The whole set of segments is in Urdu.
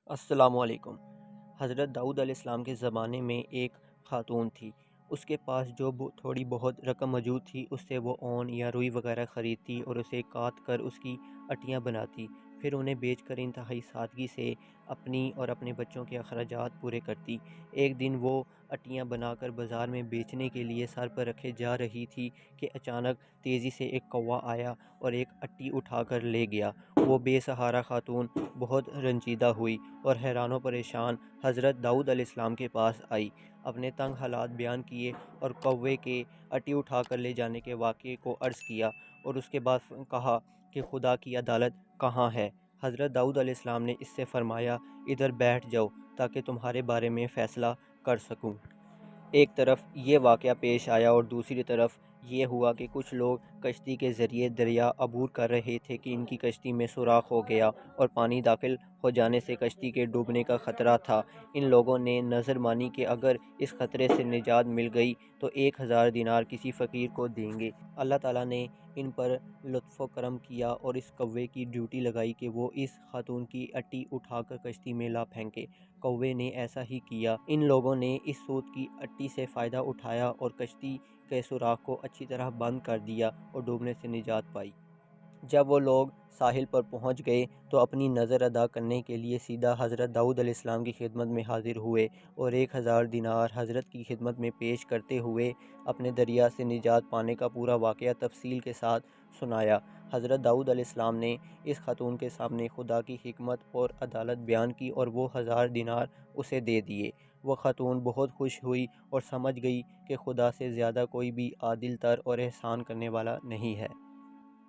السلام علیکم۔ حضرت داؤد علیہ السلام کے زمانے میں ایک خاتون تھی۔ اس کے پاس جو تھوڑی بہت رقم موجود تھی اس سے وہ اون یا روئی وغیرہ خریدتی اور اسے کاٹ کر اس کی اٹیاں بناتی، پھر انہیں بیچ کر انتہائی سادگی سے اپنی اور اپنے بچوں کے اخراجات پورے کرتی۔ ایک دن وہ اٹیاں بنا کر بازار میں بیچنے کے لیے سر پر رکھے جا رہی تھی کہ اچانک تیزی سے ایک کوّا آیا اور ایک اٹی اٹھا کر لے گیا۔ وہ بے سہارا خاتون بہت رنجیدہ ہوئی اور حیران و پریشان حضرت داؤد علیہ السلام کے پاس آئی، اپنے تنگ حالات بیان کیے اور کوے کے اٹی اٹھا کر لے جانے کے واقعے کو عرض کیا، اور اس کے بعد کہا کہ خدا کی عدالت کہاں ہے؟ حضرت داؤد علیہ السلام نے اس سے فرمایا، ادھر بیٹھ جاؤ تاکہ تمہارے بارے میں فیصلہ کر سکوں۔ ایک طرف یہ واقعہ پیش آیا اور دوسری طرف یہ ہوا کہ کچھ لوگ کشتی کے ذریعے دریا عبور کر رہے تھے کہ ان کی کشتی میں سوراخ ہو گیا اور پانی داخل ہو جانے سے کشتی کے ڈوبنے کا خطرہ تھا۔ ان لوگوں نے نظر مانی کہ اگر اس خطرے سے نجات مل گئی تو 1000 دینار کسی فقیر کو دیں گے۔ اللہ تعالیٰ نے ان پر لطف و کرم کیا اور اس کوے کی ڈیوٹی لگائی کہ وہ اس خاتون کی اٹی اٹھا کر کشتی میں لا پھینکے۔ کوے نے ایسا ہی کیا۔ ان لوگوں نے اس سوت کی اٹی سے فائدہ اٹھایا اور کشتی کے سوراخ کو اچھی طرح بند کر دیا اور ڈوبنے سے نجات پائی۔ جب وہ لوگ ساحل پر پہنچ گئے تو اپنی نظر ادا کرنے کے لیے سیدھا حضرت داؤد علیہ السلام کی خدمت میں حاضر ہوئے اور 1000 دینار حضرت کی خدمت میں پیش کرتے ہوئے اپنے دریا سے نجات پانے کا پورا واقعہ تفصیل کے ساتھ سنایا۔ حضرت داؤد علیہ السلام نے اس خاتون کے سامنے خدا کی حکمت اور عدالت بیان کی اور وہ 1000 دینار اسے دے دیے۔ وہ خاتون بہت خوش ہوئی اور سمجھ گئی کہ خدا سے زیادہ کوئی بھی عادل تر اور احسان کرنے والا نہیں ہے۔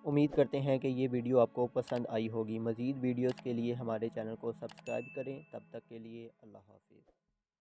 امید کرتے ہیں کہ یہ ویڈیو آپ کو پسند آئی ہوگی۔ مزید ویڈیوز کے لیے ہمارے چینل کو سبسکرائب کریں۔ تب تک کے لیے اللہ حافظ۔